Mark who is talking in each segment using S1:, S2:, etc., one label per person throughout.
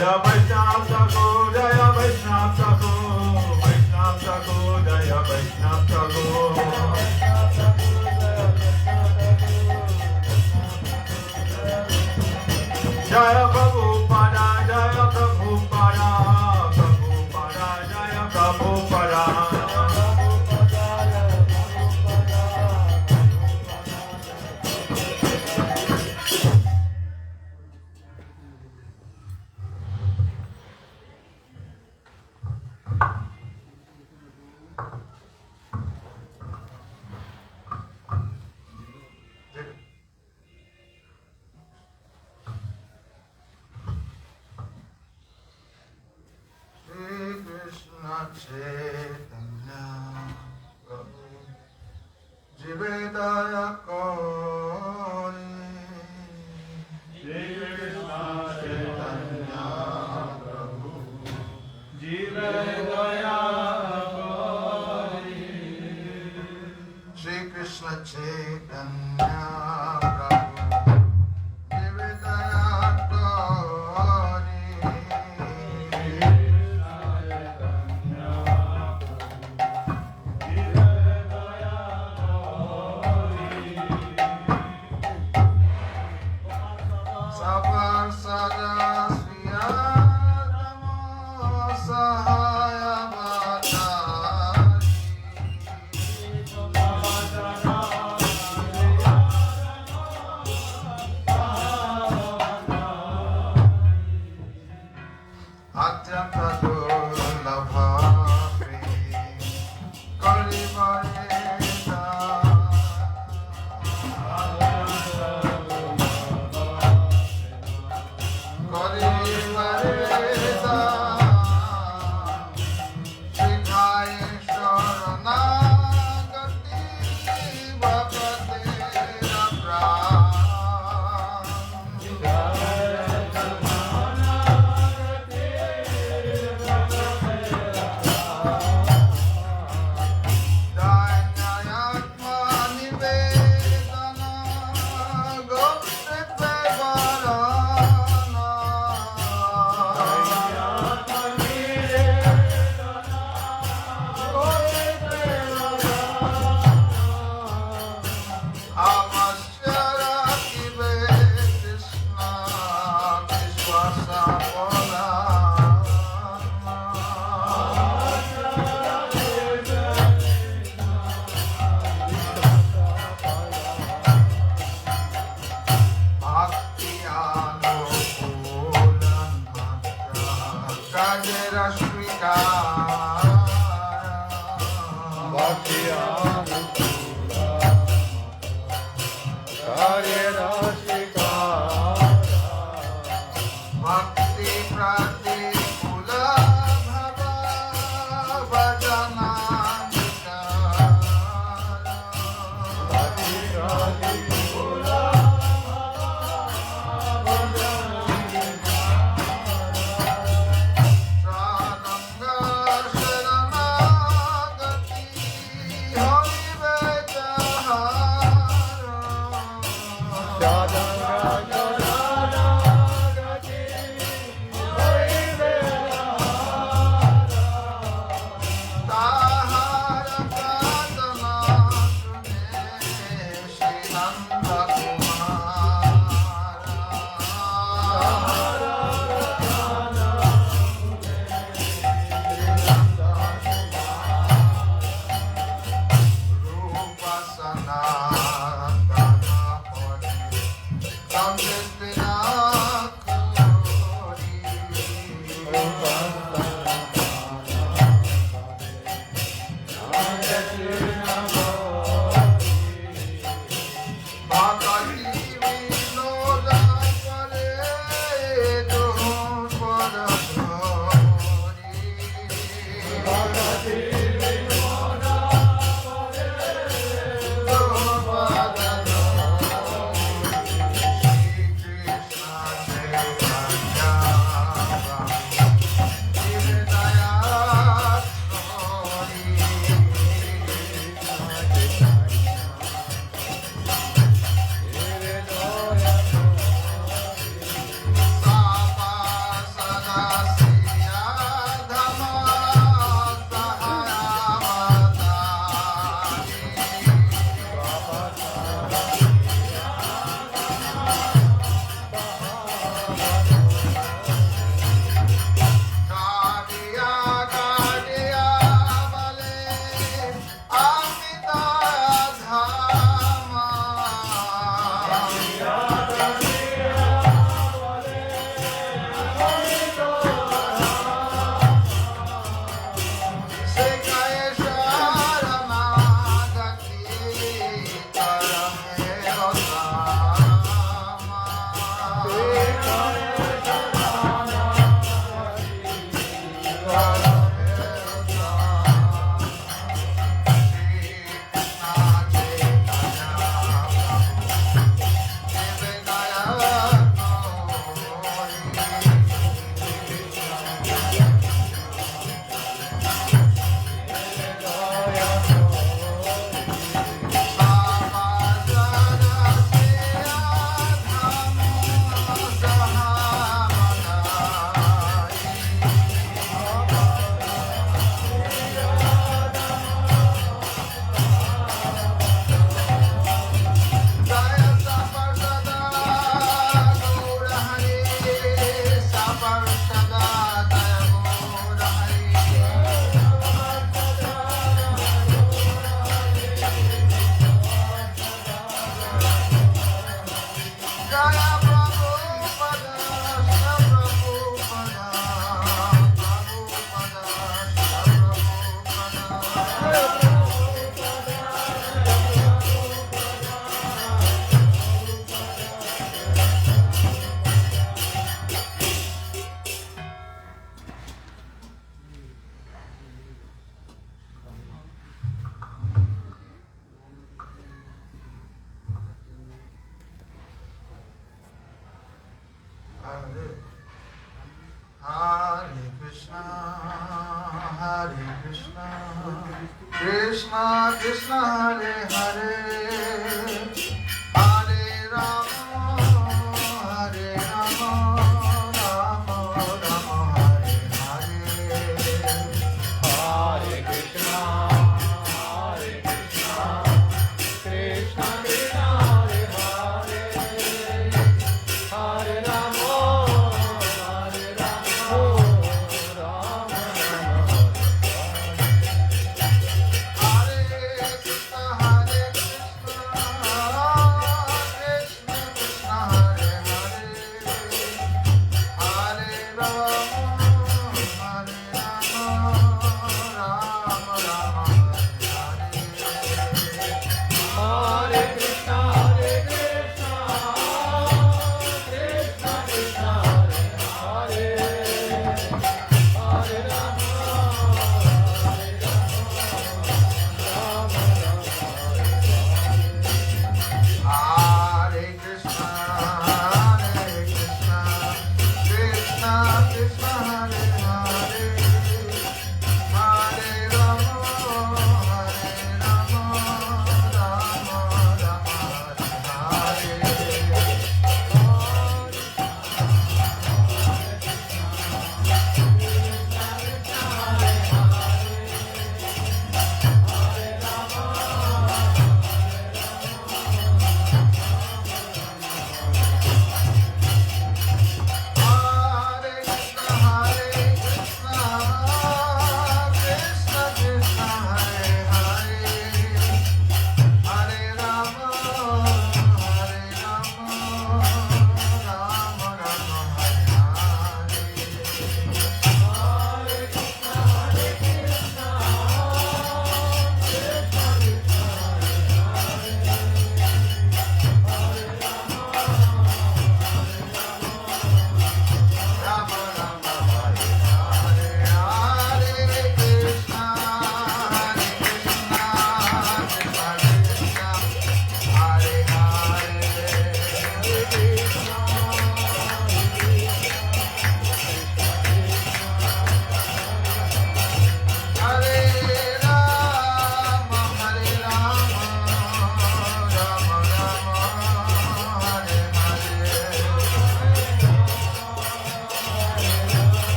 S1: Jaya Vaishnav Thakur, Jaya Vaishnav Thakur, Vaishnav Thakur, Jaya Vaishnav Thakur. Jaya Prabhupada, Jaya Prabhupada, Prabhupada, Jaya Prabhupada. Chaitanya Prabhu Jivedaya Kori Shri Krishna Chaitanya Prabhu Jivedaya Kori Shri Krishna Chaitanya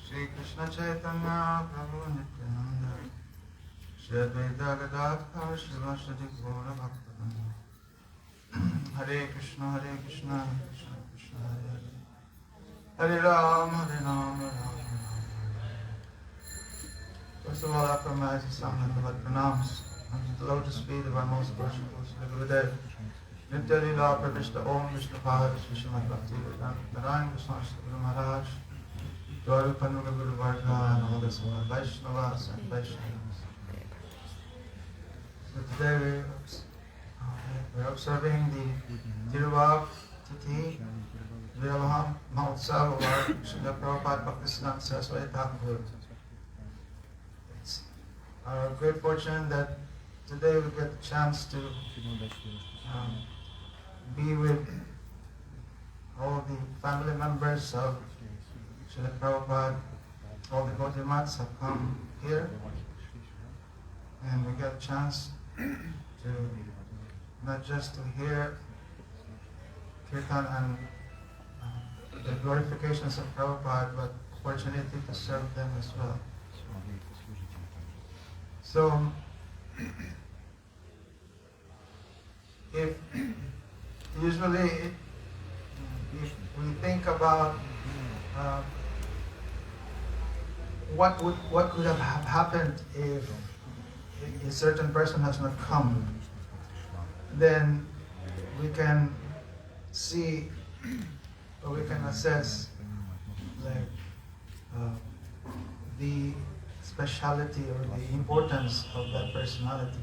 S1: Shri Krishna Chaitanya Prabhu Nityananda Shri Advaita Gadadhar Srivasadi Gaura Bhaktavranda Hare Krishna Hare Krishna Krishna Krishna Hare Hare Hare Ram Hare Ram Ram Ram First of all, I offer my Samnatavat pranams unto the lotus feet of our most worshipful Srila Gurudev. Nitya Lila Pravishta Om Vishnu Pahad Sripad Premananda prabhu Guru Maharaj, Dwaru Panuga Guru Varga, and all the Vaishnavas and Vaishnavas. So today we're observing the Tiruvak Tithi Viraha Mahotsav of our Srila Prabhupada Bhaktisidhanta Saraswati Thakura. It's our great fortune that today we get the chance to be with all the family members of Srila Prabhupada. All the Gaudiyamats have come here, and we get a chance to not just to hear kirtan and the glorifications of Prabhupada, but opportunity to serve them as well. So, if we think about what could have happened if a certain person has not come, then we can see or we can assess the speciality or the importance of that personality.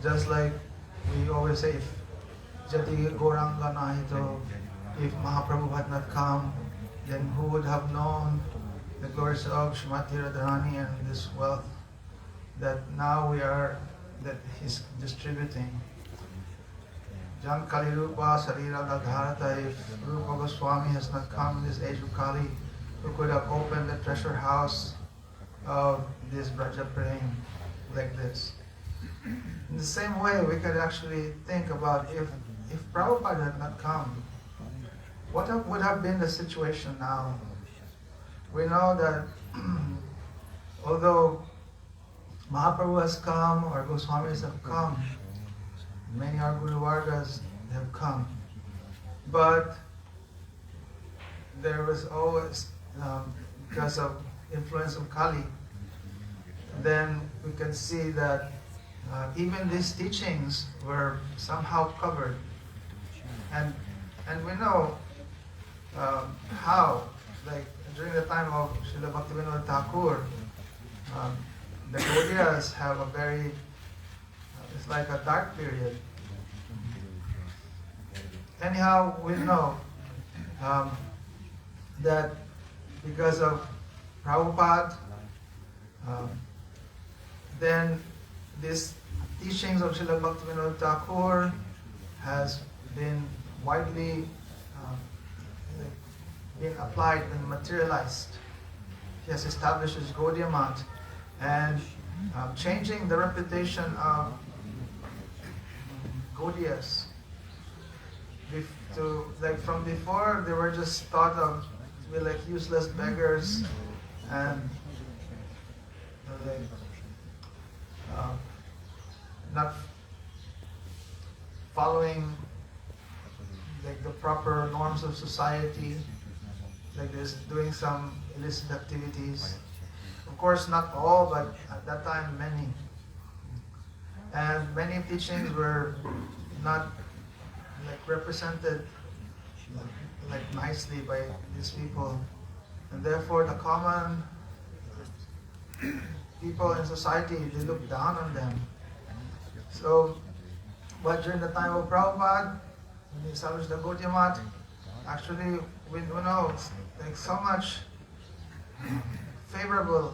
S1: Just like we always say, if Jati Gauranga Nahito, if Mahaprabhu had not come, then who would have known the glories of Srimati Radharani and this wealth that now that he's distributing. Jan Kali Rupa Sarira Gadharata, if Rupa Goswami has not come in this age of Kali, who could have opened the treasure house of this Braja Prem like this. In the same way, we could actually think about if Prabhupada had not come, what would have been the situation now? We know that although Mahaprabhu has come or Goswamis have come, many our Guru Vargas have come, but there was always, because of influence of Kali, then we can see that even these teachings were somehow covered. And we know how, like during the time of Srila Bhaktisidhanta Thakur, the Gaudiyas have a very, it's like a dark period. Anyhow, we know that because of Prabhupada, then these teachings of Srila Bhaktisidhanta Thakur has been widely been applied and materialized. He has established his Gaudiya Math and changing the reputation of Gaudiyas. Like from before, they were just thought of to be like useless beggars and not following like the proper norms of society, like this, doing some illicit activities. Of course, not all, but at that time, many. And many teachings were not like represented like nicely by these people, and therefore the common people in society, they look down on them. So, but during the time of Prabhupada, when he established the Gaudiya Math, actually we know like so much favorable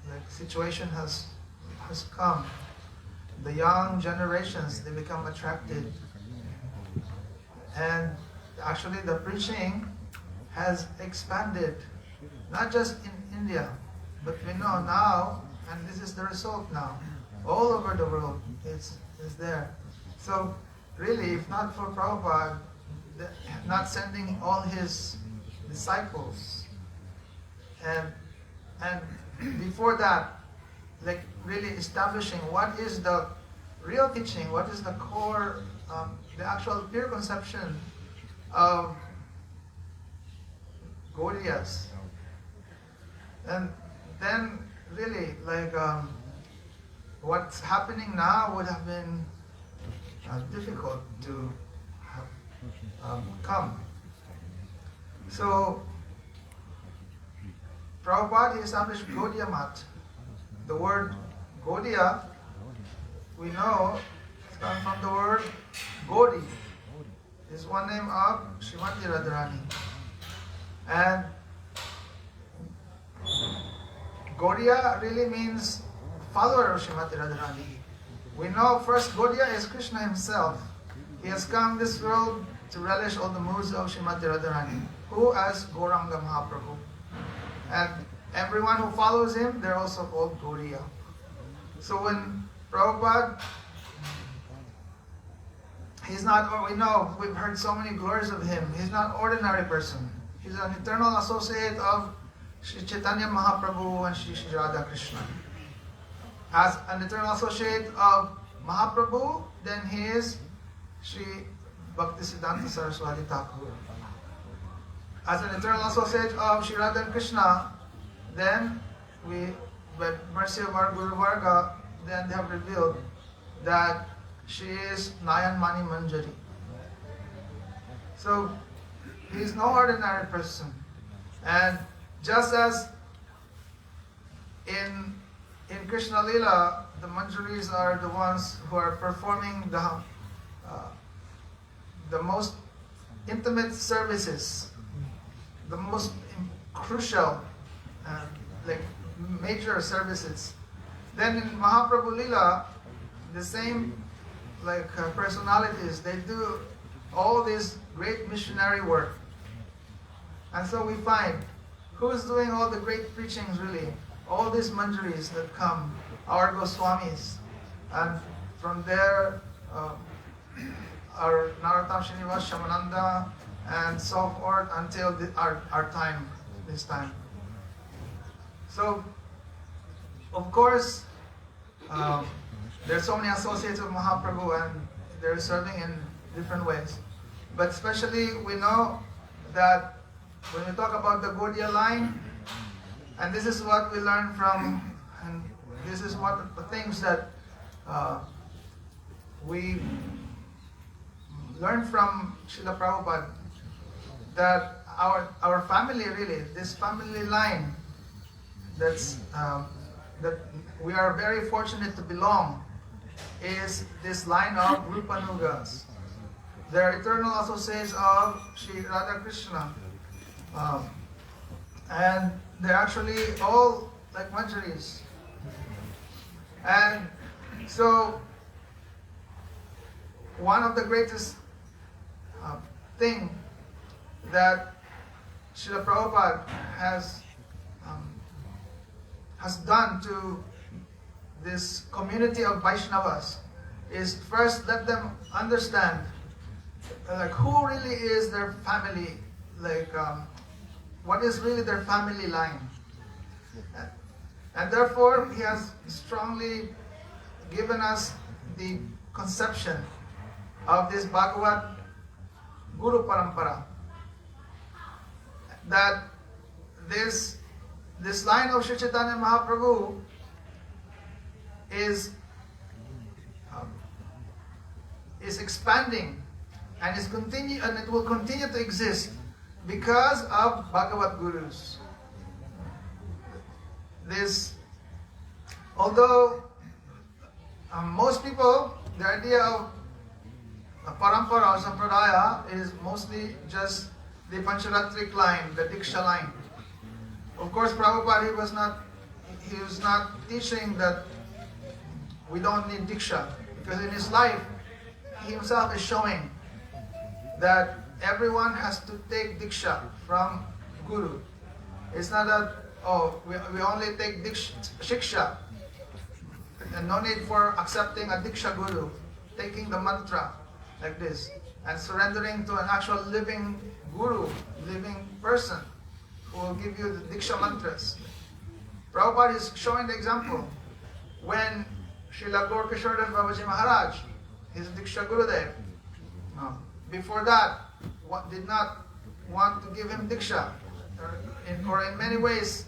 S1: like situation has come. The young generations, they become attracted, and actually the preaching has expanded, not just in India, but we know now, and this is the result now, all over the world is there. So really, if not for Prabhupada not sending all his disciples, and before that, like really establishing what is the real teaching, what is the core, the actual pure conception of Gaudiyas. And then really, like, what's happening now would have been difficult to have come. So, Prabhupada established Gaudiya Mat. The word Gaudiya, we know, it's come from the word Gaudi. It's one name of Srimati Radharani. And Gaudiya really means follower of Srimati Radharani. We know first Gaudiya is Krishna himself. He has come this world to relish all the moods of Srimati Radharani, who as Gauranga Mahaprabhu. And everyone who follows him, they're also called Gaudiya. So when Prabhupada, he's not, we know, we've heard so many glories of him. He's not an ordinary person. He's an eternal associate of Sri Chaitanya Mahaprabhu and Sri Radha Krishna. As an eternal associate of Mahaprabhu, then he is Sri Bhaktisidhanta Saraswati Thakura. As an eternal associate of Sri Radha and Krishna, then we, by mercy of our Guru Varga, then they have revealed that she is Nayan Mani Manjari. So, he is no ordinary person. And just as in Krishna Lila, the Manjaris are the ones who are performing the most intimate services, the most crucial, like major services. Then in Mahaprabhu Lila, the same personalities, they do all this great missionary work. And so we find who's doing all the great preachings really, all these manjaris that come, our Goswamis, and from there our Narottam Srinivas Shamananda and so forth until our time, this time. So, of course, there's so many associates of Mahaprabhu and they're serving in different ways. But especially we know that when we talk about the Gaudiya line, and this is what we learn from, and this is what the things that we learn from Srila Prabhupada, that our family really, this family line, that we are very fortunate to belong, is this line of Rupanugas. They're eternal associates of Sri Radha Krishna. And they're actually all like manjaris. And so, one of the greatest thing that Srila Prabhupada has done to this community of Vaishnavas is first let them understand who really is their family, what is really their family line. And therefore he has strongly given us the conception of this Bhagavat Guru Parampara, that this line of Sri Chaitanya Mahaprabhu is expanding and it will continue to exist because of Bhagavat Gurus. Although most people, the idea of Parampara or Sampradaya is mostly just the Pancharatrik line, the Diksha line. Of course, Prabhupada, he was not teaching that we don't need Diksha, because in his life, he himself is showing that everyone has to take Diksha from Guru. It's not that, we only take Shiksha, and no need for accepting a Diksha Guru, taking the mantra like this, and surrendering to an actual living Guru, living person, who will give you the Diksha mantras. Prabhupada is showing the example. When Srila Gaur Kishoredas Babaji Maharaj, his Diksha Gurudev, before that, did not want to give him Diksha, or in many ways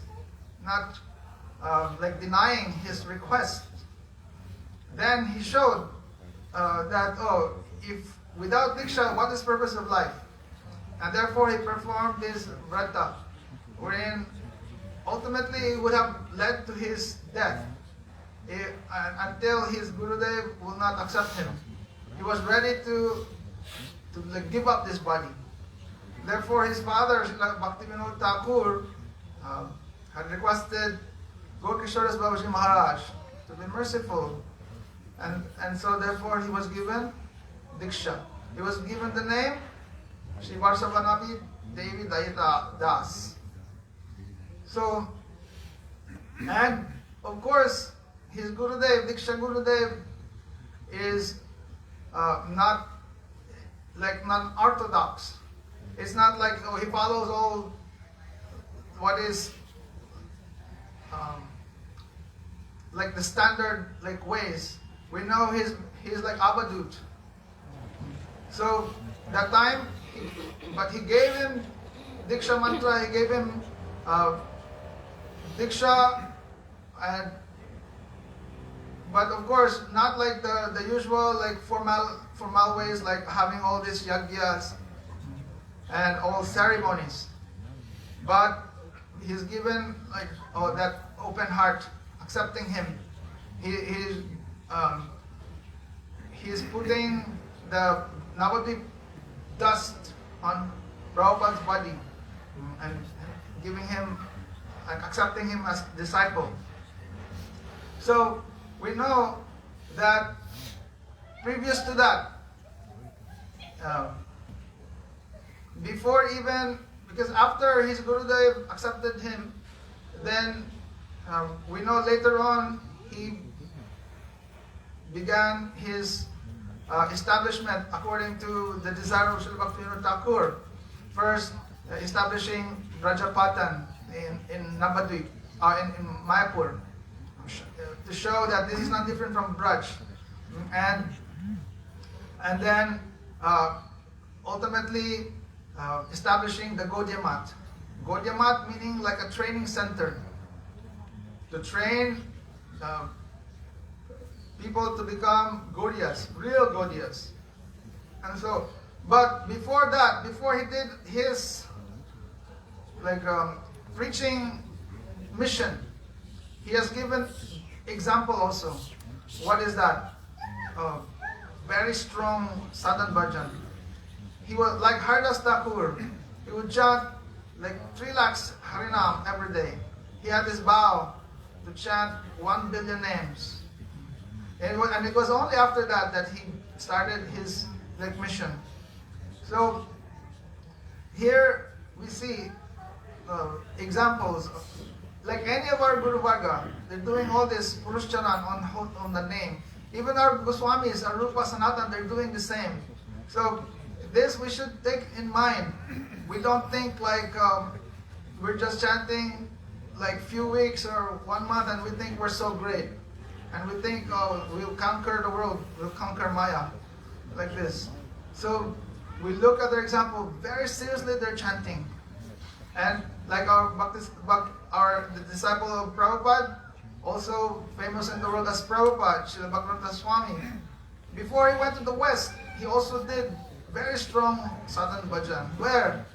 S1: not like denying his request. Then he showed that, if without Diksha, what is the purpose of life? And therefore he performed this vrata, wherein ultimately it would have led to his death until his Gurudev will not accept him. He was ready to like, give up this body. Therefore his father, Srila Bhaktisidhanta Thakur, had requested Gokishoras Babaji Maharaj to be merciful. And so therefore he was given Diksha. He was given the name Shri Varsavanavi Devi Dayita Das. So, and of course, his Gurudev, Diksha Gurudev, is not like non-orthodox. It's not like he follows all what is like the standard like ways. We know he's like Abadut. So that time, but he gave him Diksha mantra. He gave him Diksha, but of course not like the usual like formal ways, like having all these yagyas and all ceremonies. But he's given like that open heart, accepting him. He's putting the Navadvip dust on Prabhupada's body and giving him and accepting him as disciple. So we know that previous to that, before even, because after his Gurudev accepted him, then we know later on he began his establishment according to the desire of Srila Bhaktisidhanta Thakur. First, establishing Rajapatan in Navadvip, in Mayapur, to show that this is not different from Braj. And then ultimately establishing the Gaudiya Math. Gaudiya Math meaning like a training center to train people to become Gaudiyas, real Gaudiyas. And so, but before that, before he did his like preaching mission, he has given example also. What is that? Very strong sadhan bhajan. He was like Haridas Thakur. He would chant like 3 lakhs Harinam every day. He had this vow to chant 1 billion names. And it was only after that he started his like mission. So here we see examples of, like any of our Guru Varga, they're doing all this Purushcharan on the name. Even our Goswamis, our Rupa Sanatan, they're doing the same. So this we should take in mind. We don't think like we're just chanting like few weeks or 1 month and we think we're so great. And we think, we'll conquer the world, we'll conquer Maya, like this. So we look at their example, very seriously they're chanting. And like the disciple of Prabhupada, also famous in the world as Prabhupada, Srila Bhaktivedanta Swami. Before he went to the West, he also did very strong sadhan bhajan. Where?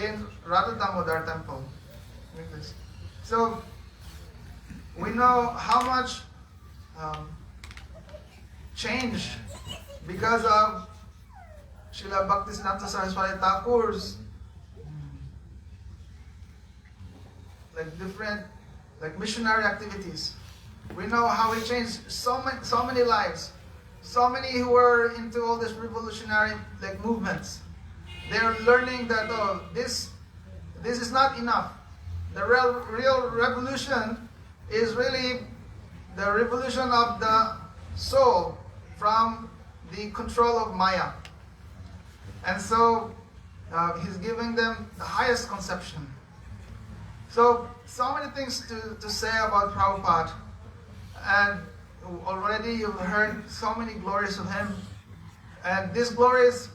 S1: In Radha Damodar temple. Like this. So we know how much changed because of Srila Bhaktisiddhanta Saraswati Thakur's like different like missionary activities. We know how he changed so many lives. So many who were into all this revolutionary like movements. They're learning that this is not enough. The real revolution is really the revolution of the soul from the control of Maya. And so he's giving them the highest conception. So many things to say about Prabhupada. And already you've heard so many glories of him. And these glories,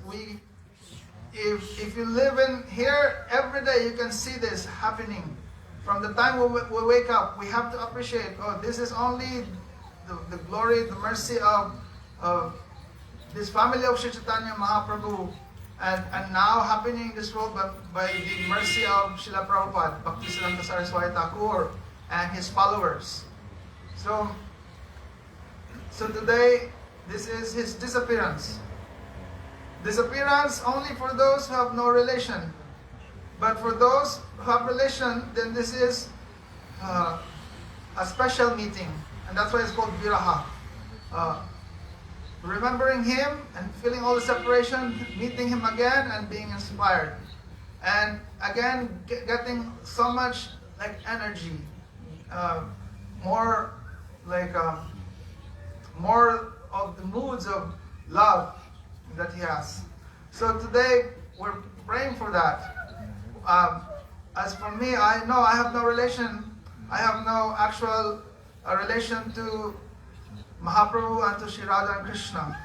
S1: if you live in here every day, you can see this happening. from the time we wake up, we have to appreciate, oh, this is only the glory, the mercy of this family of Sri Chaitanya Mahaprabhu, and now happening in this world by the mercy of Srila Prabhupada, Bhaktisidhanta Saraswati Thakura, and his followers. So today, this is his disappearance. Disappearance only for those who have no relation. But for those who have relation, then this is a special meeting. And that's why it's called Viraha. Remembering him and feeling all the separation, meeting him again and being inspired. And again, getting so much like energy, more of the moods of love that he has. So today, we're praying for that. As for me, I know I have no relation, I have no actual relation to Mahaprabhu and to Sri Radha and Krishna.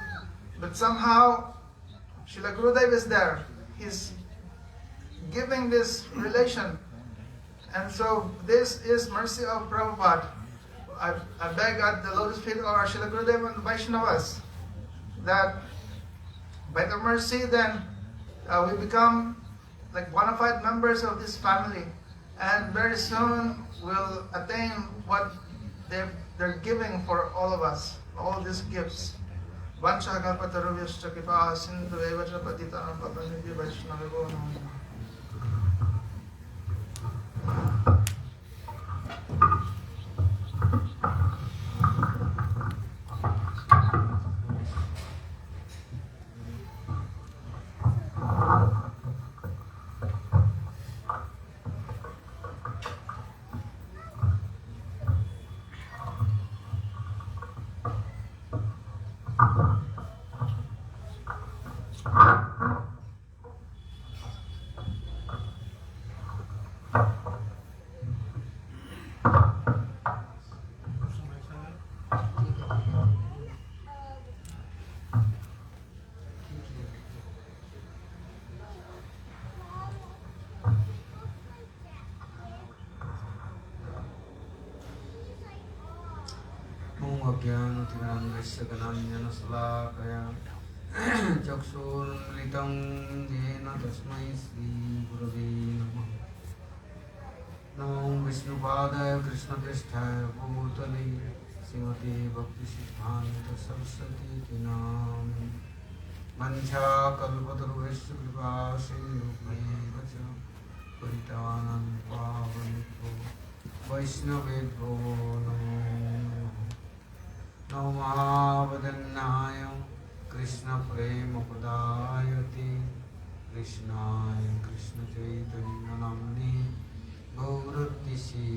S1: But somehow, Srila Gurudev is there. He's giving this relation. And so this is mercy of Prabhupada. I beg at the lotus feet of our Srila Gurudev and Vaishnavas that by the mercy then we become like bona fide members of this family, and very soon we'll attain what they're giving for all of us, all these gifts. Vancha kalpatarubhyascha kripa sindhu evacha patitanam pavanidhi vaishnavyo namo.
S2: ज्ञानतिरङ्गस्यगनाञ्जनशलाकया चक्षुर्मृतं येन तस्मै श्रीगुरवे नमः। नमो विष्णुपादाय कृष्णपृष्ठाय भूतले श्रीमते भक्तिसिद्धान्त सरस्वती नामिने। वञ्चाकल्पतरुभ्यश्च कृपा सिन्धुभ्येव च पतितानां पावनेभ्यो वैष्णवेभ्यो नमो नमो महावदन्नाय कृष्णप्रेमपदायते कृष्णाय कृष्णचैतन्यनाम्ने गौरतिसे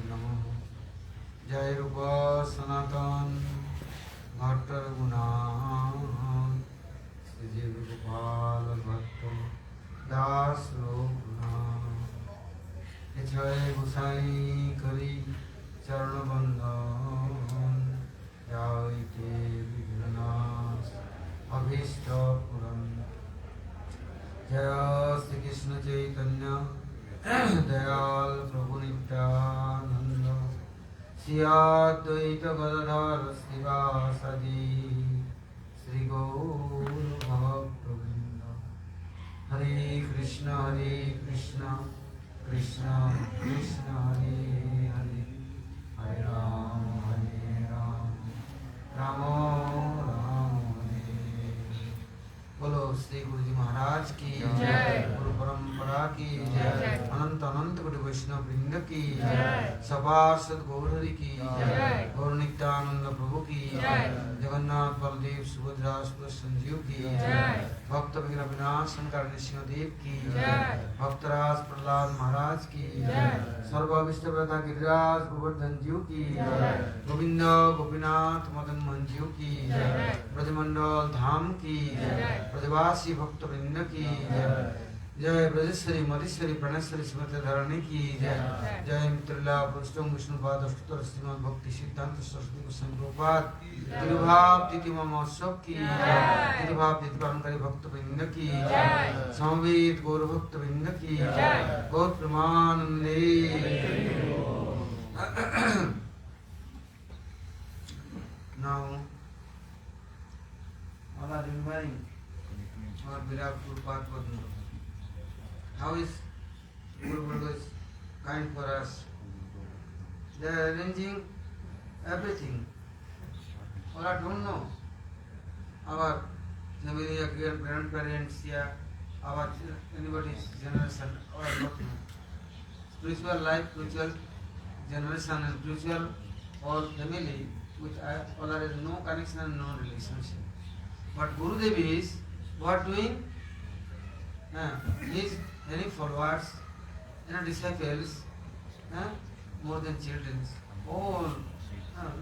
S2: नमः। जय रूप सनातन भट्टरघुनाथ श्रीजीव गोपाल भट्ट दास रघुनाथ। जय गोसाई करी चरण बंदन जाइते विघ्ननाश अभीष्ट पुरं। जय श्री कृष्ण चैतन्य दयाल प्रभु नित्यानंद श्री अद्वैत गदाधर श्रीवासदि श्री गौर भक्तवृंद। हरे कृष्ण कृष्ण कृष्ण हरे हरे हरे राम राम राम हरे। बोलो श्री गुरु जी महाराज की जय, गुरु परंपरा की जय, अनंत अनंत कोटि वैष्णव वृंद की जय, सभासद गौरहरि की जय, गौर नित्यानंद प्रभु की जय, जगन्नाथ बलदेव सुभद्रा संजीव की जय, भक्त विघ्न विनाशन करने सिंहदेव की जय, भक्तराज प्रहलाद महाराज की जय, सर्वविष्टव्रता गिरिराज गोवर्धन जीव की जय, गोविंद गोपीनाथ मदन मोहन जीव की जय, ब्रजमंडल धाम की जय, ब्रजवासी भक्त वृंद की जय, जय ब्रजेश्वरी मधेश्वरी प्रणेश्वरी श्रीमती धरणी की जय। जय मित्रला पुरुषोत्तम विष्णुपाद अष्टोत्तर श्रीमद् भक्ति सिद्धांत सरस्वती गोस्वामी प्रभुपाद तिरुभाव तिथिमा महोत्सव की जय। तिरुभाव तिथि पालनकारी भक्तवृंद की जय। समवेत गौर भक्तवृंद की जय। गौर प्रेमानंदे। Now, all are remembering our beloved Sripad Premananda. How is Guru Varga is kind for us? They are arranging everything. All I don't know. Our family, grandparents, our anybody's generation, all I don't know. Spiritual life, spiritual generation and spiritual all family, which all are no connection and no relationship. But Gurudev is what doing? He is any followers, any disciples, more than children. All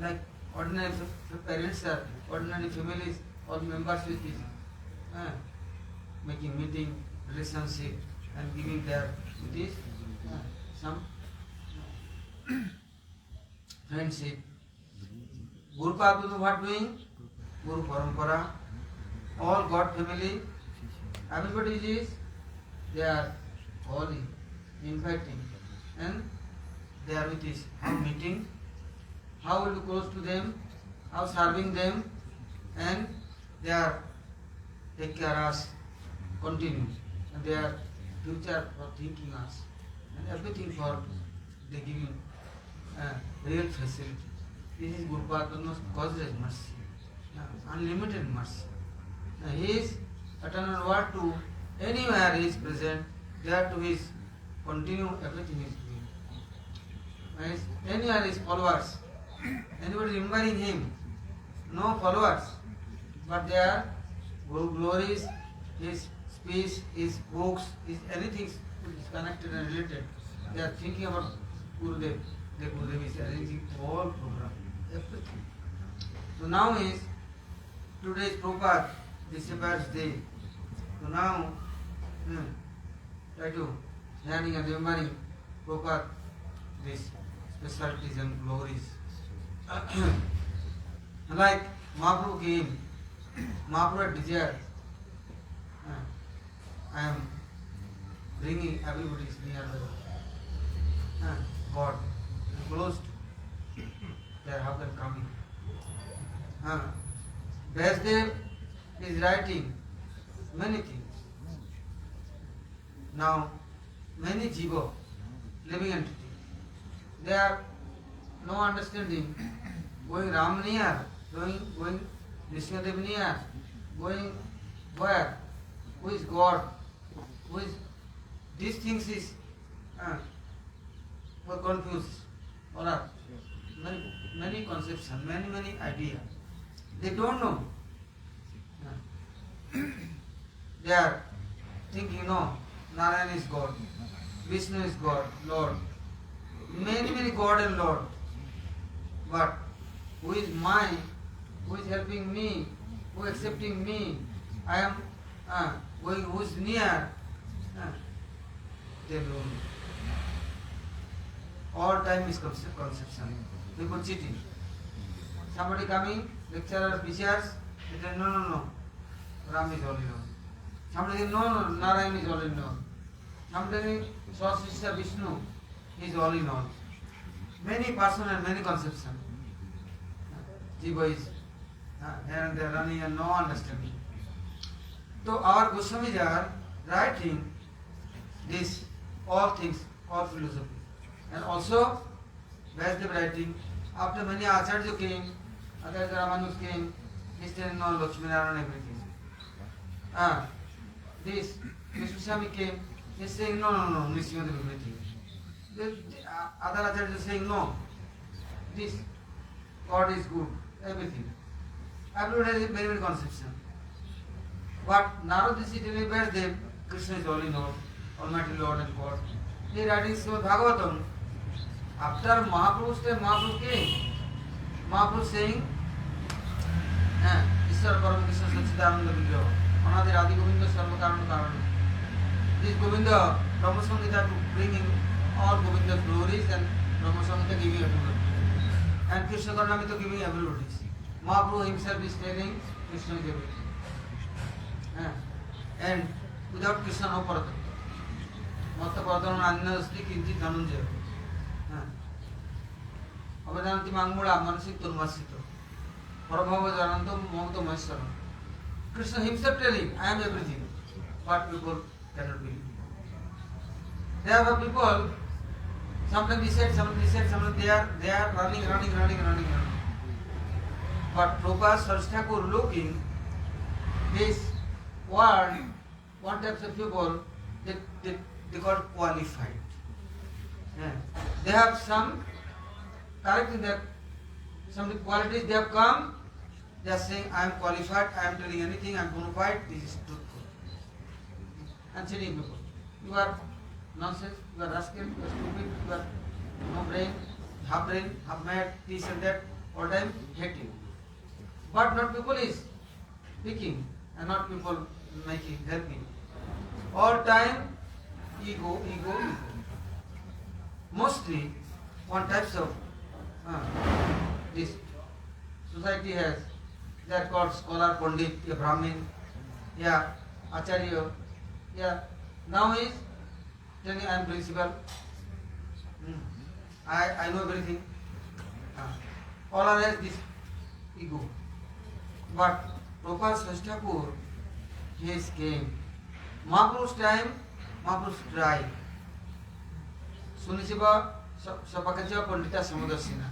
S2: like ordinary parents are, ordinary families, all members with his, making meeting, relationship, and giving their with his some friendship. Guru Prabhu what doing? Guru Parampara, all God family, everybody is, they are all inviting and they are with us. How meeting, how will be close to them, how serving them, and they are take care of us, continue, and they are future for thinking us, and everything for they giving real facility. This is Guru Padma's causeless mercy, unlimited mercy. He is eternal word to anywhere he is present, there to his continue everything is doing. Anywhere his followers, anybody remembering him, no followers, but they are Guru glories, his speech, his books, his anything which is connected and related. They are thinking about Gurudev. The Gurudev is arranging all program, everything. So now is today's Prabhupada, Disappearance day. So now try to learning and remembering Prabhupada these specialties and glories. Like Mahaprabhu came, Mahaprabhu had desired, I am bringing everybody near the God, close to their how they're coming. Vasudev is writing many things. Now, many jiva, living entity, they are no understanding, going Ram near, going Vishwadev near, going where, who is God, who is, these things is were confused, or are many conceptions, many ideas. They don't know. They are thinking, no, Narayan is God, Vishnu is God, Lord. Many God and Lord. But who is mine, who is helping me, who is accepting me, I am going, who is near, they don't know. All time is conception. People cheating. Somebody coming, lecturer, teachers, they say, no, Ram is only known. Somebody say, no, Narayan is only known. Somebody, Saraswati, Vishnu, is only known. Many person and many conception. Jiva is here and there running and no understanding. So our Goswamis are writing this, all things, all philosophy. And also, Vasudev writing, after many Acharya came, Acharya Ramanus came, he said, no, Lakshminarayan, everything. This, Vishnu Swami came, he is saying, no, Nrisinghadev, everything. The other Acharya is saying, no, this, God is good, everything. Everybody has many conceptions. But Narada is telling Vasudev, Krishna is only Lord, Almighty Lord and God. He is writing Srimad Bhagavatam. After Mahaprabhu's time, Mahaprabhu came. Mahaprabhu saying, Ishwar Param Krishna Sachidananda Vigraha, Anadi Radhi Govinda Sarva Karana Karana. this Govinda Brahma Samhita to bringing all Govinda's glories and Brahma Samhita giving everybody. And Krishna Karnamrita giving everybody. Mahaprabhu himself is telling Krishna is everything. And without Krishna no Paratattva. Matta Paratattva Anna Asti Kinti Dhananjaya. Avadanti Mangmula Manasik Turmasito. Parabhava Jananto Mamata Maheshwara. Krishna himself telling, I am everything. But people cannot believe. There are people, sometimes they said, sometimes they are running. But Prabhupada Saraswati looking this world, one type of people, they got qualified. They have some correct in that some qualities they have come, they are saying, I am qualified, I am telling anything, I am bona fide, this is truthful. And telling people, you are nonsense, you are rascal, you are stupid, you are no brain, half mad, this and that, all time hating. But not people is speaking and not people making, helping. All time ego. Mostly one types of this society has that called scholar, Pandit, a Brahmin, Acharya, now is telling I am principal, I know everything. All are has this ego. But Prabhupada Saraswati, his came. Mahaprabhu's time, Mahaprabhu's tried. Sunisiva Sapakaja Pandita Samudarsina.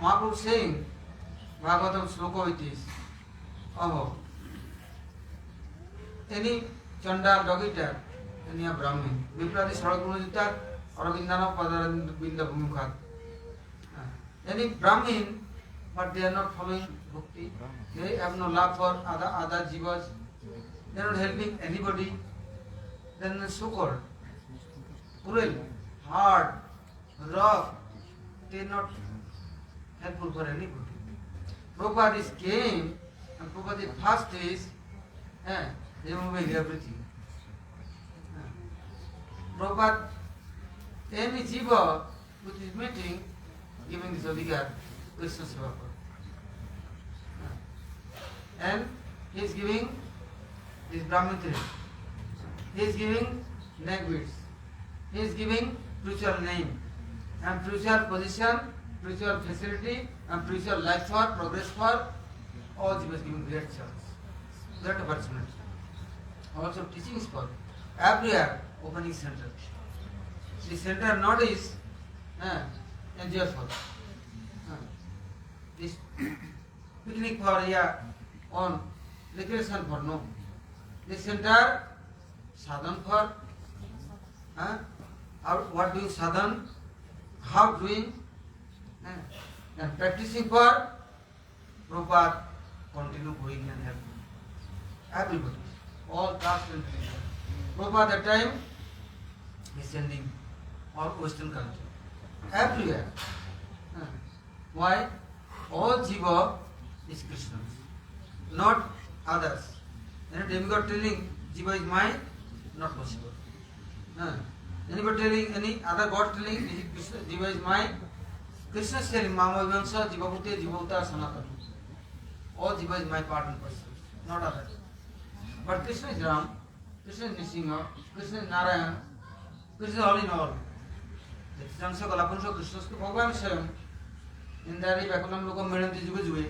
S2: Mahaprabhu saying, Bhagavatam sloka it is, any Chandal Dogita, any Brahmin, Viprati Saragunita, Arabindana Padarabinda Bhumukhat. Any Brahmin, but they are not following Bhakti. They have no love for other jivas. They are not helping anybody. Then so called cruel, hard, rough. They are not helpful for anybody. Prabhupada is came and Prabhupada first is removing everything. Prabhupada, any jiva which is meeting, giving this adhikar, Krishna Seva. And he is giving this Brahmintri. He is giving neck beads. He is giving spiritual name and spiritual position, spiritual facility and spiritual life for, progress for, all he was giving great chance. Great opportunity. Also teaching for everywhere opening center. The center not is enjoy for. This picnic for on recreation for no. This center sadhan for what doing sadhan, how doing and practicing for Prabhupada continue going and helping everybody, all caste and creed. Prabhupada at that time is sending all Western country, everywhere. Why? All jiva is Krishna, not others. Any demigod telling jiva is mine, not possible. Anybody telling any other god telling jiva is mine, Krishna is telling Mama Vamsa, Jivabhute, Jivabhuta, Sanatana. All jiva is my part and person, not others. But Krishna is Ram, Krishna is Nisingha, Krishna is Narayan, Krishna is all in all. The Jansa Kalapunsha Krishna is Bhagavan Swayam. In that way, Bhagavan Loka Medanti Juve.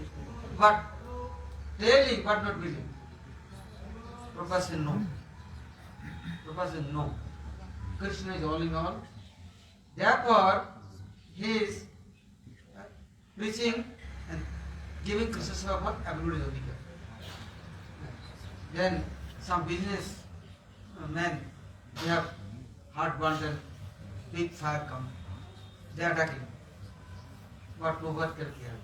S2: But telling, but not believing. Prabhupada said no. Prabhupada said no. Krishna is all in all. Therefore, he is preaching and giving Krishna Seva for everybody's adhikar. Then some business men, they have heart burnt and big fire come. They are attacking. But Prabhupada can care.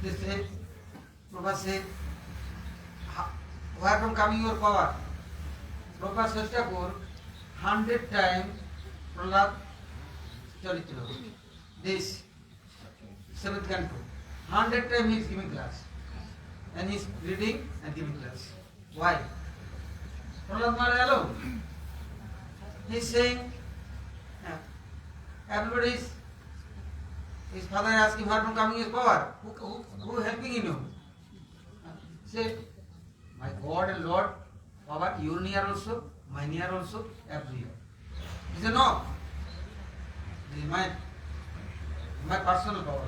S2: They say, Prabhupada said, where from coming your power? Prabhupada says, 100 times Prahlad Charitra. This 7th canto. 100 times he is giving class. And he is reading and giving class. Why? Prahlad Maharaj alone. He's saying, everybody is, his father asking where from coming his power. Who helping in you? Say, my God and Lord, power, you near also, my near also, everywhere. He said, no. This is my personal power.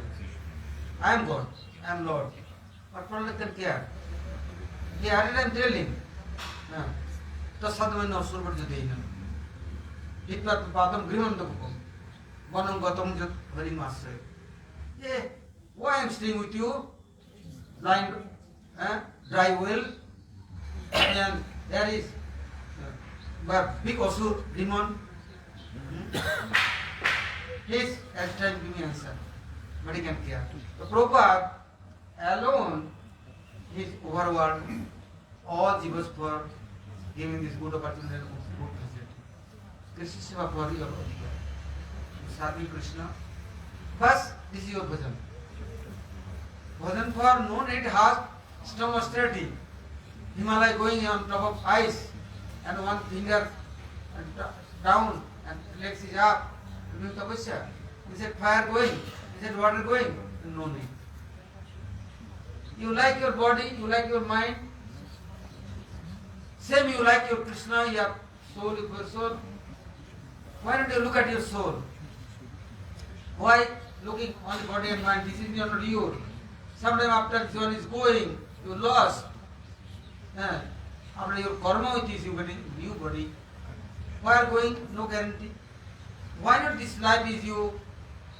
S2: I am God, I am Lord. But Prahlad can care. He had it and tell him. Tasadvana Survata Dena. Hitpat Padam Grimandapum. Bonam Gotam very master. Yeah, why I am staying with you? Blind, dry well, and there is big Asur, demon. He's at time give me answer, but he can care. The Prabhupada alone is overworld all jivas for giving this good opportunity and good facility. Krishna Seva for your adhikar. Serving Krishna. First, this is your bhajan. Bhajan for no need has strong austerity. Himalaya going on top of ice and one finger down and legs is up. Doing tapasya. Is it fire going? Is it water going? No need. You like your body, you like your mind. Same you like your Krishna, your soul, your soul. Why don't you look at your soul? Why looking on the body and mind? This is not you. Sometime after this one is going, you lost. After your karma with this, you get a new body. Why are going? No guarantee. Why not this life is you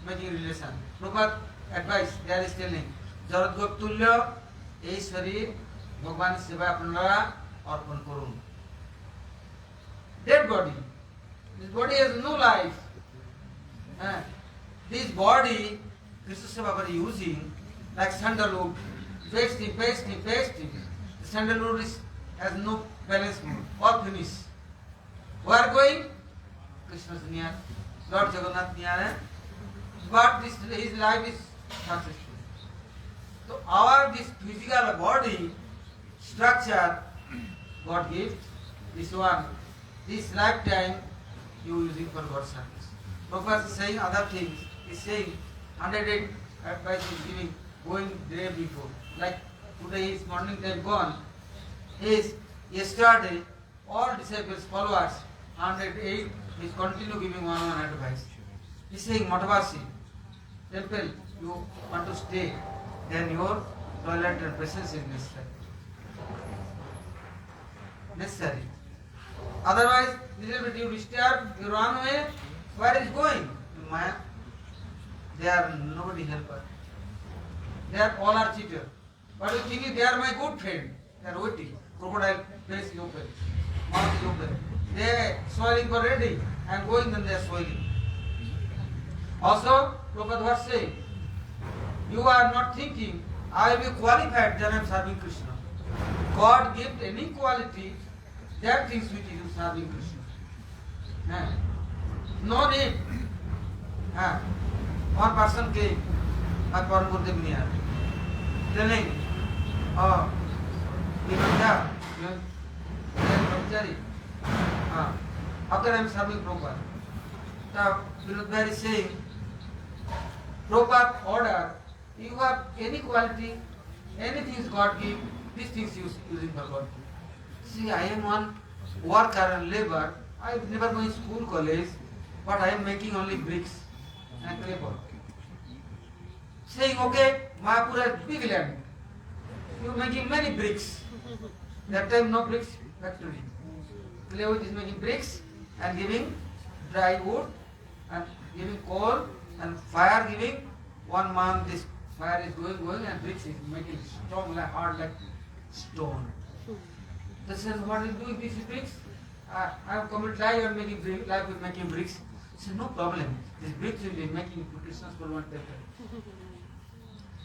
S2: making relation? Prabhupada advice, there is telling. Jarat Gop Tulya, ei sharir, Bhagwan Seva Apnara, Arpan Kurun. Dead body. This body has no life. This body, Krishna Seva are using like sandalwood. Pasting. The sandalwood has no balance mood. All finished. Where are going? Krishna's near. Lord Jagannath near. But his life is successful. So this physical body structure God gives. This one, this lifetime you using for God's service. Prabhupada is saying other things. He is saying 108 advice is giving, going day before. Like today is morning time gone. Yesterday all disciples, followers, 108 is continue giving one advice. He is saying Matavasi, temple, you want to stay, then your toilet and presence is necessary. Otherwise, little bit you disturb, you run away, where is going? Maya. They are nobody helper. They are all are cheaters. But you think they are my good friend. They are waiting. Crocodile face is open, mouth is open. They are swelling for ready and going, then they are swelling. Also, Prabhupada was saying, you are not thinking, I will be qualified, then I am serving Krishna. God gives any quality, that things which is serving Krishna. No need. One person came, my Param Gurudev near, telling, oh, Brahmachari, after I am serving Prabhupada. Now, Vinod is saying, Prabhupada order, you have any quality, anything God give, these things using for God. See, I am one worker and labor. I have never been in school, college, but I am making only bricks and clay pot. Saying, okay, Mayapur has big land. You are making many bricks. That time no bricks factory. Clay wood is making bricks and giving dry wood and giving coal and fire giving. 1 month this fire is going and bricks is making strong, like hard like stone. This is what is doing these bricks. I have committed life and making bricks. He said, no problem. These bricks will be making Krishna's for one temple.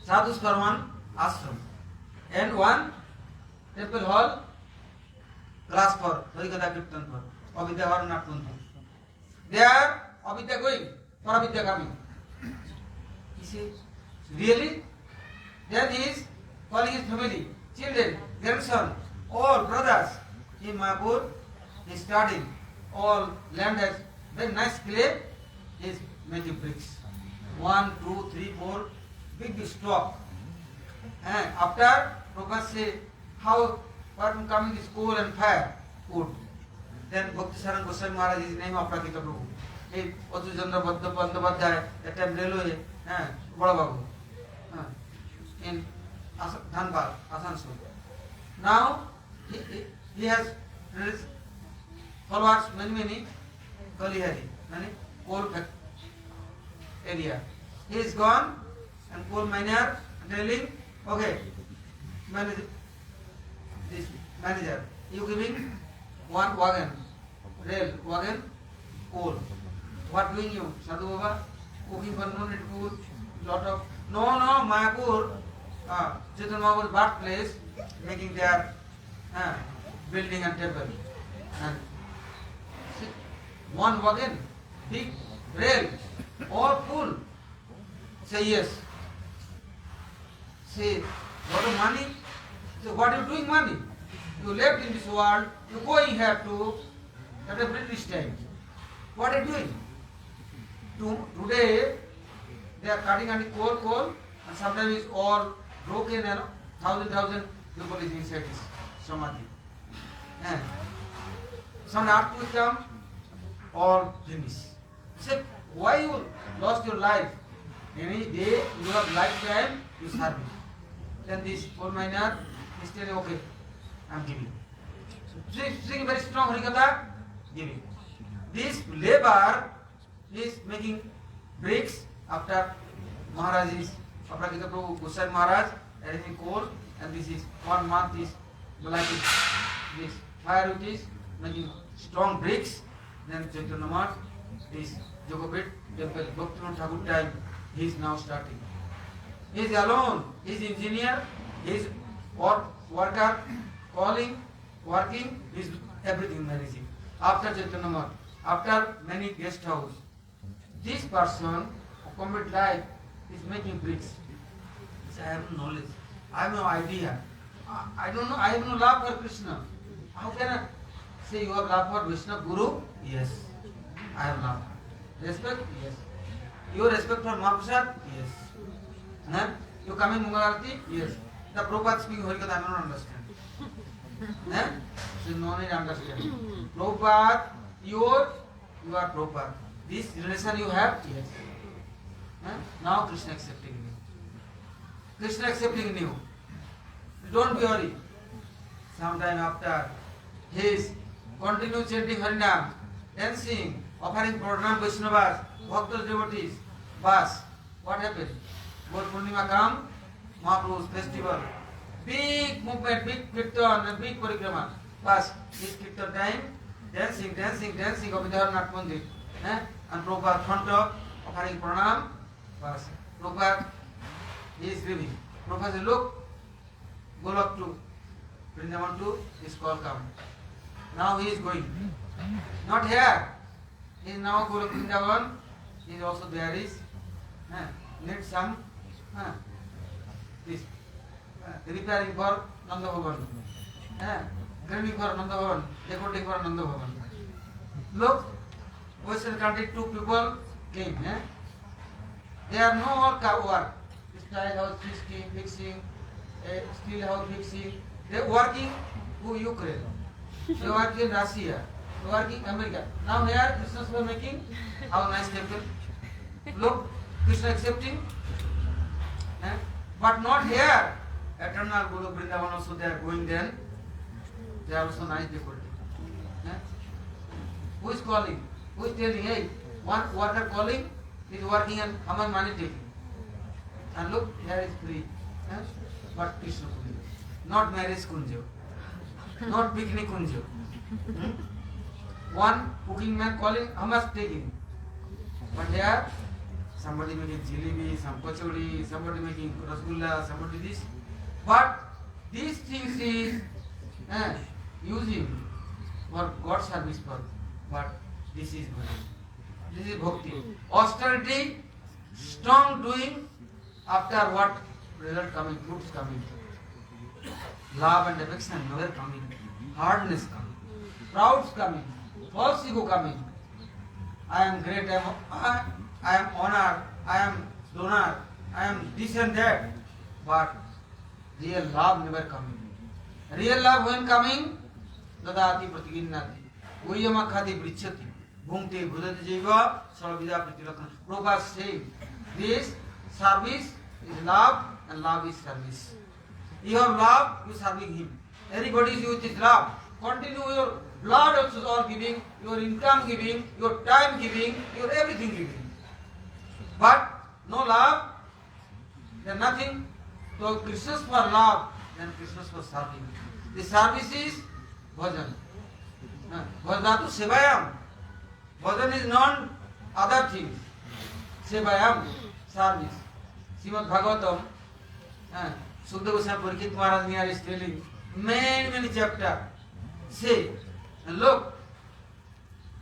S2: Sadhus for one ashram. And one temple hall, class for Harikatha Kirtan for Avidya or not Tuntu. They are Avidya going, for Avidya coming. He said, really? Then he is calling his family, children, grandson, all brothers in Mayapur, he is starting. All land has very nice clay, he is making bricks. 1, 2, 3, 4, big stock. And after, Prabhupada say, how person coming is coal and fire, wood. Then Bhaktisidhanta Goswami Maharaj is name of Prakita Prabhu. He Chandra Bandhavadhyay, that time railway, Bada Babu, in Dhanbad, Asansol. Now, he has followers, many, Kalihari, many coal area. He is gone and coal miner telling, okay, manager, you giving one wagon, rail wagon, coal. What doing you? Sadhu Baba, cooking for non food, lot of no, Mayapur, Chaitanya Mahaprabhu's birthplace, making their building and temple. And one wagon, big rail, all full. Say yes. Say, what of money? Say, what are you doing money? You left in this world, you going here to at a British time. What are you doing? Today, they are cutting on the coal, and sometimes it's all broken and thousand people is inside this samadhi. And some earthquake come, all finished. Say, why you lost your life? Any day you have lifetime, you serve me. Then this coal miner is telling, okay, I am giving. Sing very strong Harikatha, giving. This labor is making bricks after Maharaj's, Prakita Prabhu Goswami Maharaj, arranging coal, and this is 1 month is lighting this fire with this, making strong bricks. Then Chaitanya Math, this Jogopet temple, Bhakti Thakur time, he is now starting. He is alone, he is engineer, he is worker, calling, working, he is everything managing. After Chaitanya Math, after many guest house, this person of complete life is making bricks. He says, I have no knowledge, I have no idea, I don't know, I have no love for Krishna. How can I say you have love for Vishnu Guru? Yes, I have love. Respect? Yes. You respect for Mahaprasad? Yes. Huh? You come in Mangalarti? Yes. The Prabhupada speaking Harikatha, I don't understand. Huh? So no need understand. Prabhupada, you are Prabhupada. This relation you have? Yes. Huh? Now Krishna accepting you. Krishna accepting you. Don't be worried. Sometime after his continue chanting Harinam, dancing, offering pranam Vaishnavas, Bhaktas devotees, bas, what happened? Gaur Purnima come, Mahaprabhu's festival, big movement, big kirtan and big parikrama, bas, this kirtan time, dancing, Abhidharnath Mandir, and Prabhupada front of, offering pranam, bas, Prabhupada, he is leaving. Prabhupada says, look, go up to Vrindavan to his call come. Now he is going. Not here. He is now going to Vrindavan. He is also there is. Need some this repairing for Nanda Bhavan. Graving for Nanda Bhavan. Decorating for Nanda Bhavan. Look, Western country, 2 people came. They are no work. Style house fixing, steel house fixing. They are working to Ukraine. They are working in Russia. They are working in America. Now here Christians were making how nice temple. Look, Krishna accepting. But not here. Eternal Guru Vrindavan also they are going then. They are also nice decorating. Who is calling? Who is telling, hey, one worker calling is working and how much money taking? And look, here is free. But Krishna Kunja. Not marriage Kunja. Not picnic Kunja. One cooking man calling, how much taking? But here, somebody making jalebi, some kachori, somebody making rasgulla, somebody this. But these things is using for God's service purpose. But this is bhakti. This is bhakti. Austerity, strong doing, after what result coming, fruits coming. love and affection never coming, hardness coming, proud coming, false ego coming. I am great, I am honor, I am donor, I am this and that. But real love never coming. Real love when coming, dadati pratiginnati, uyamakkhati brichati, bhungte bhudati jiva, sarvida pratilakkhana. Prabhupada saying, this service is love and love is service. You have love, you serving him. Everybody is with his love. Continue your blood also all giving, your income giving, your time giving, your everything giving. But no love, then nothing. So Krishna's for love, then Krishna's for serving. The service is bhajan. Bhajnatu sevayam. Bhajan is non other things. Sevayam, service. Srimad Bhagavatam, Sukha Goswami Parikshit Maharaj Niyar is telling many chapters. Say, look,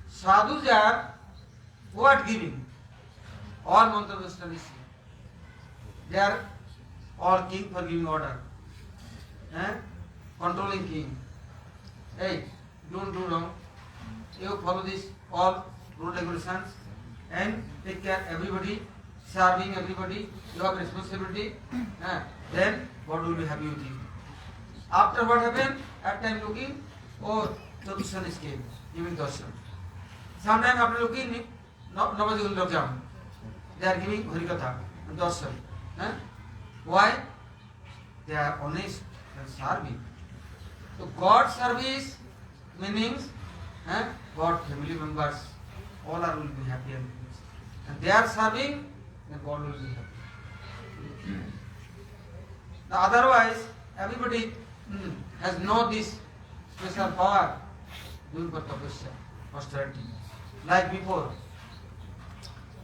S2: sadhus are what giving? All mantra studies. They are all king for giving order. Controlling king. Hey, don't do wrong. You follow this all rule regulations and take care everybody, serving everybody. You have responsibility. Then God will be happy with you. After what happened? At time looking, oh, Chatushan is came, giving darshan. Sometime after looking, Navadikul Rakjam, they are giving Harikatha and darshan. Why? They are honest and serving. So God's service meanings, God family members, all are will be happy and peace. And they are serving, then God will be happy. Now otherwise, everybody has no this special power doing for tapasya, austerity. Like before,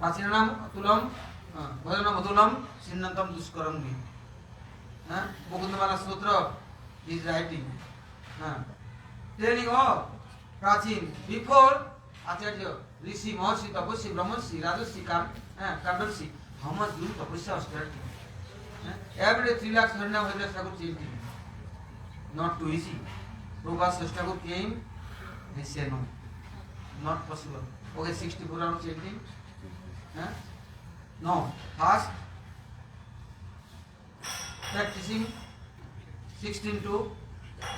S2: Pacinanam Atulam, Bhajanam Atulam, Sinnantam Duskaram Gi. Mukundamala Sutra is writing. Telling all, Prachin, before Acharya, Rishi, Mahasi, Tapasya, Brahmansi, Rajasi, Kandarsi, how much doing tapasya, austerity? Every day 3 lakhs Harinam Haridas Thakur chanting. Not too easy. Prabhupada Thakur came, he said no, not possible. Okay, 64 rounds chanting. No, first practicing 16 to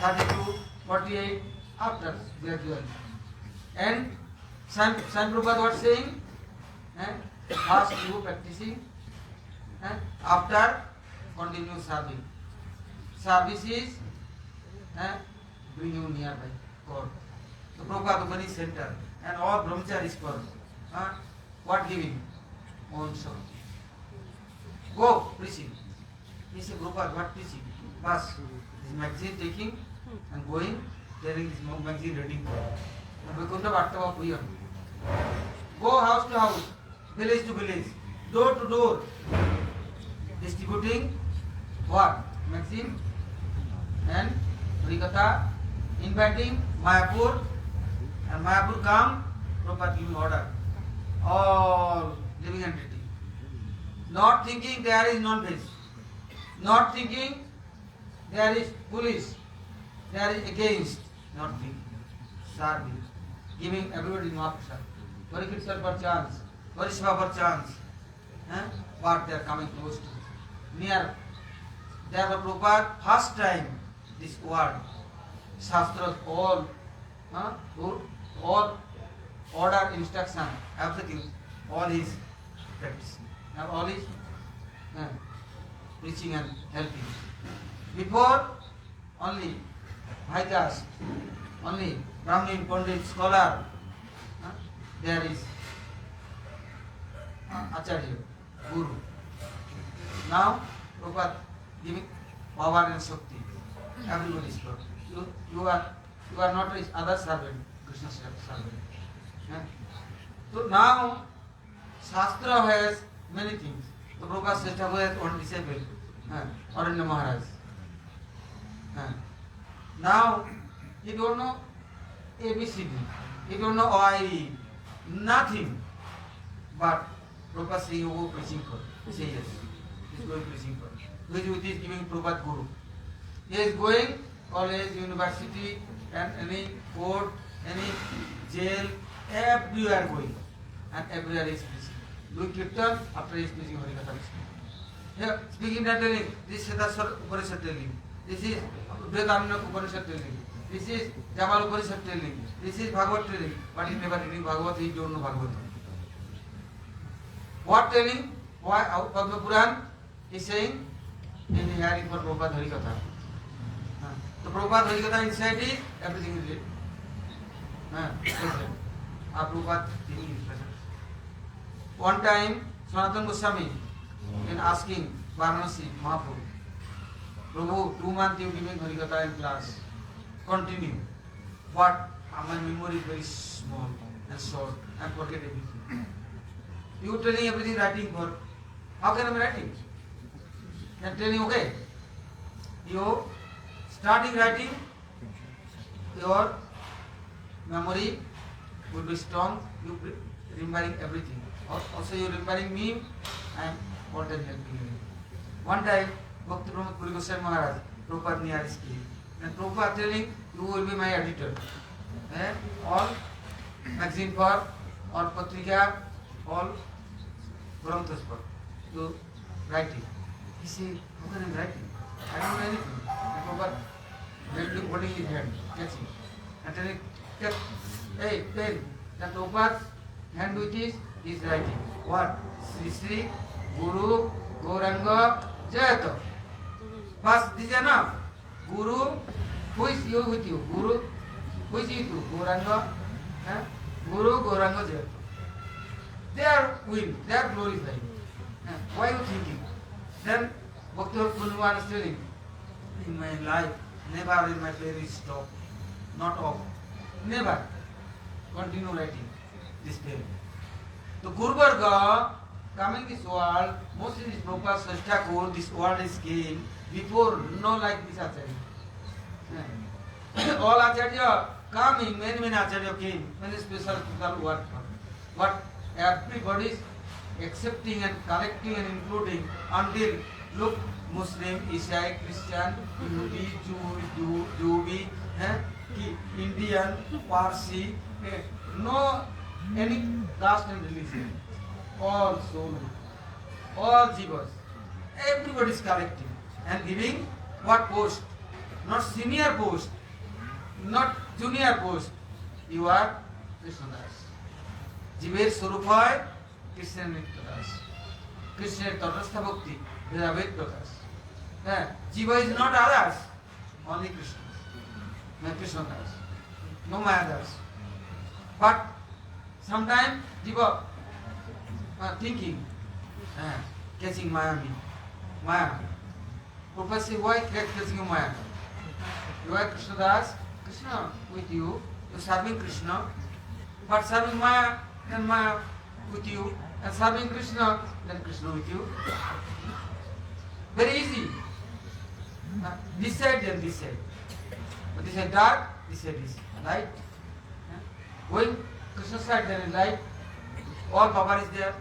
S2: 32, 48, after gradually. And San Prabhupada was saying, first you practicing, after continue serving. Service is bring you nearby God. So Prabhupada Upani center and all brahmacharis for what giving? Own soul. Go preaching. He said, Prabhupada, what preaching? Bas, this magazine taking and going, telling this magazine reading. Vaikunta Bhattava Puyam. Go house to house, village to village, door to door, distributing what? Magazine and Harikatha, inviting Mayapur, and Mayapur come, Prabhupada giving order. All living entity. Not thinking there is non-veg. Not thinking there is police. There is against. Not thinking. Serving. Giving everybody Mahaprasad. Parikirtan per chance. Parishva per chance. But they are coming close to. Near. There the Prabhupada first time this word. Shastras all order, instruction, everything, all is practicing. Now all is preaching and helping. Before, only Bhaikas, only Brahmin, Pandit, scholar, there is Acharya, Guru. Now, Prabhupada giving power and Shakti. Everybody is Lord. You are not his other servant, Krishna's servant. So now, Shastra has many things. So Prabhupada Thakur has one disciple, Aranya Maharaj. Now, he don't know ABCD, he don't know OIE, nothing. But Prabhupada says, you go preaching for. He says yes, he is going preaching for. Which is giving Prabhupada Guru. He is going college, university, and any court, any jail, everywhere going, and everywhere is preaching. Doing kirtan, after he is preaching Harikatha. Here, speaking and telling, this is Siddhaswara Upanishad telling, this is Vedananda Upanishad telling, this is Jamal Upanishad telling, this is Bhagavad telling, but he never reading Bhagavad, he don't know Bhagavad. What telling? Why Padma Puran is saying in the hearing for Prabhupada Harikatha. The Prabhupada Harikatha inside is everything is written. Prabhupada thinking is present. One time Sanatana Goswami in asking Varanasi Mahaprabhu, Prabhu, 2 months you giving Harikatha in class. Continue. But my memory is very small and short and forget everything. You telling everything writing for, how can I be writing? I'm telling okay. You starting writing, your memory will be strong, you remembering everything. Also you remembering me and more than helping me. One time, Bhakti Pramod Puri Goswami Maharaj, Prabhupada near his cave. And Prabhupada telling, you will be my editor. All magazine for, all patrika, all Granthas for, you writing. He said, how can I write it? I don't know anything. And Prabhupada holding his hand, catching. And telling, hey, pen. Then Prabhupada's hand which is writing. What? Sri Sri Guru Gauranga Jayata. First, this is enough. Guru, who is you with you? Guru, who is you too? Gauranga, Guru Gauranga Jayata. They are win, they are glorified. Why are you thinking? Then Bhakti Purnima is telling, in my life, never in my prayer is stop, not off. Never. Continue writing this prayer. The Guru Varga coming this world, mostly this Prabhupada Sashtakur, this world is came before, no like this Acharya. All Acharya coming, many Acharya came, many special people work for. But everybody is accepting and collecting and including until look Muslim, Isai, Christian, Yehudi, Jew, Indian, Parsi, no any caste and religion. All souls, all jivas, everybody is collecting and giving what post? Not senior post, not junior post. You are Krishnadas. Jiver Surupay, Krishna Nityadas. Krishna Tatastha Bhakti, Vedaved Prakash. Jiva is not others, only Krishna. No Krishnadas, no Mayadas. But sometimes Jiva thinking, catching Maya. Prabhupada says, why catching Maya? You are Krishnadas, Krishna with you, you are serving Krishna, but serving Maya, then Maya with you, and serving Krishna, then Krishna with you. Very easy. This side, then this side. But this side dark, this side is light. Going Krishna side, there is light. All power is there.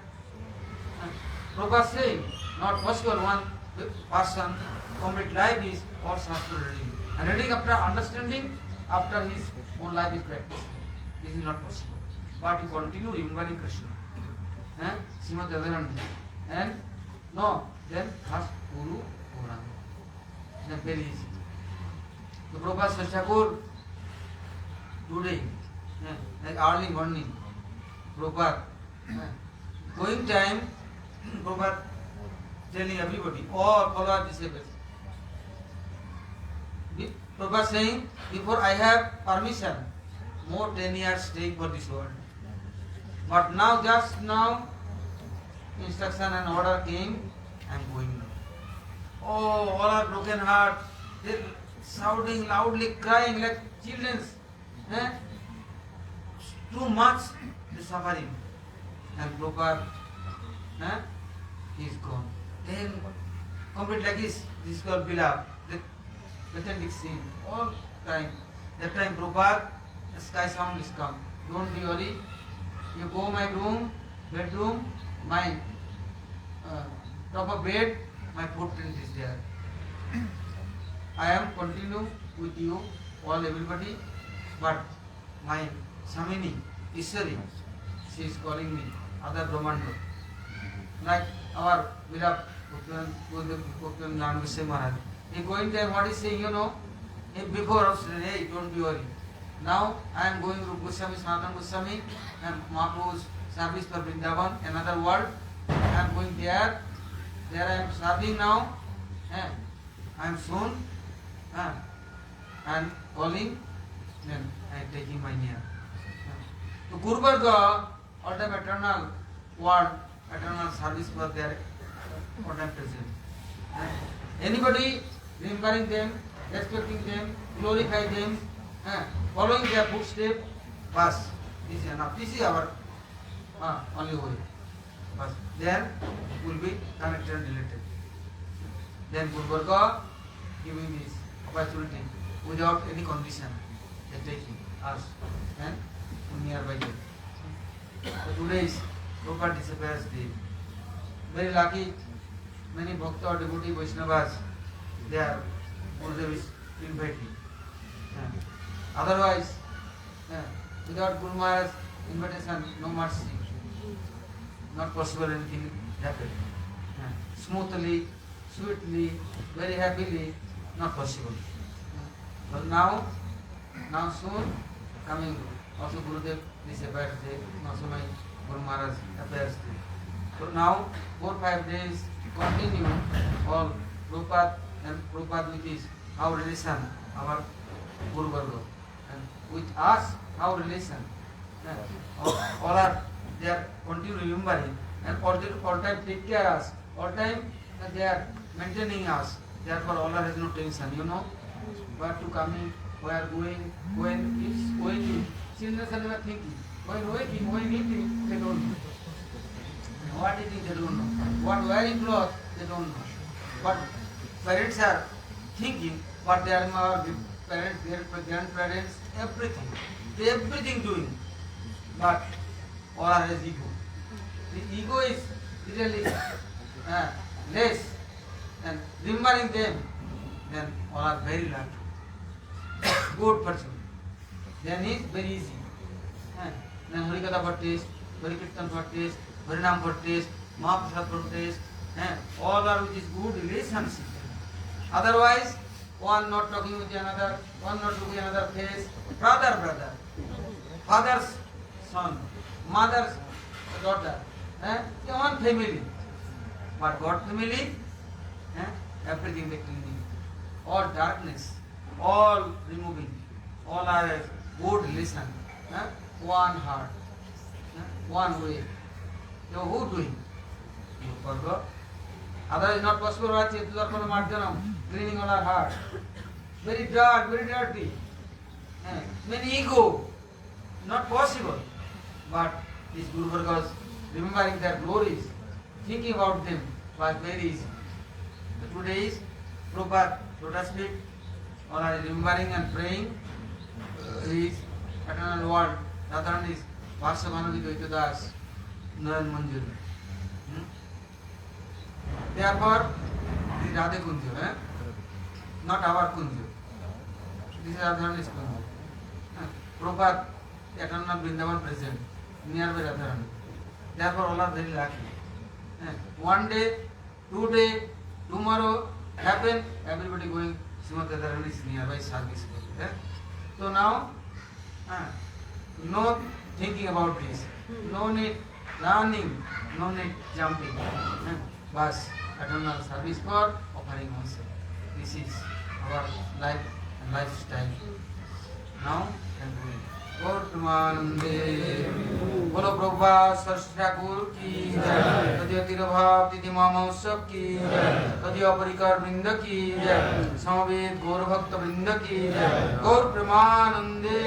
S2: Prabhupada saying, not possible one person, complete life is all Shastra reading. And reading after understanding, after his own life is practiced. This is not possible. But you continue remembering Krishna. Srimad Radharani. And no, then first Guru Gauranga. Then very easy. The Prabhupada Sashtakur today, like early morning, Prabhupada, going time, Prabhupada telling everybody, all follow disabled. Prabhupada saying, before I have permission, more 10 years staying for this world. But now, just now, instruction and order came, I am going now. Oh, all are broken heart. They are shouting loudly, crying like children. Too much the suffering. And Prabhupada, he is gone. Then, complete like this is called beloved. The authentic scene. All time. That time Prabhupada, the sky sound is come. Don't be worried. You go my room, bedroom, my top of bed, my footprint is there. I am continue with you, all everybody, but my Samini, Ishari, she is calling me, other Brahmando. Like our beloved Bhakti Maharaj. He going there, what is saying, you know? Before of hey, don't be worried. Now I am going to Goswami, Sanatana Goswami, and Mahaprabhu's service for Vrindavan, another world. I am going there. There I am serving now. I am soon. And calling, then I am taking my near. So Guru Varga, all time eternal word, eternal service for their all time present. Anybody remembering them, respecting them, glorify them, following their footsteps, bas, this is enough. This is our only way. Bas, then will be connected and related. Then Guru Varga giving this opportunity without any condition. They taking us and nearby them. So today is Sripad Disappearance Day. Very lucky, many Bhakta or devotee Vaishnavas, they are Gurudev is inviting. Otherwise, without Guru Maharaj's invitation, no mercy. Not possible anything happen. Smoothly, sweetly, very happily, not possible. But now soon, coming also Gurudev Disappearance Day, also my Guru Maharaj appears day. So now 4-5 days continue all Prabhupada and Prabhupada with his our relation, our Guru Varga, and with us our relation. All are they are continue remembering and all time take care of us. All time they are maintaining us. Therefore all has no tension. You know where to coming, where going, when it's waking. Children are never thinking. When waking, when eating, they don't know. What eating, they don't know. What wearing clothes, they don't know. But parents are thinking what they are our parents, their grandparents, everything doing. But all are as ego. The ego is really less, and remembering them, then all are very lucky. Good person. Then is very easy. Then Harikatha for taste, Harikirtan for taste, Harinam for taste, Mahaprasad for taste, all are which is good relationship. Otherwise, one not talking with another, one not looking another face, brother, father's son, mother's daughter, one family. But God family, everything they cleaning, all darkness, all removing, all are a good relation, one heart, one way. So who doing? Otherwise not possible. Cleaning all our heart. Very dark, very dirty. Many ego. Not possible. But these Guru Vargas, remembering their glories, thinking about them was very easy. The 2 days, Prabhupada, Lotus feet, all are remembering and praying his eternal word. Radharan is Vasavanavi Dvaitadas, Nayan Manjur. Therefore, this is Radha Kunja, not our Kunja. This is Radharani's Kunja. Prabhupada, eternal Vrindavan present, nearby Radharani. Therefore, all are very lucky. 1 day, 2 days, tomorrow happen, everybody going, Srimati Radharani is nearby service. So now, no thinking about this, no need learning, no need jumping. Bas, eternal service for offering oneself. This is our life and lifestyle. Now, can we? Gaur Premanande, Bolo Prabhupada Saraswati Thakur ki jai, Tadiya Tirabhav Titi Mahotsav ki jai, Tadiya Parikar Vrinda ki jai, Samaved Gaur Bhakta Vrinda ki jai, Gaur Premanande.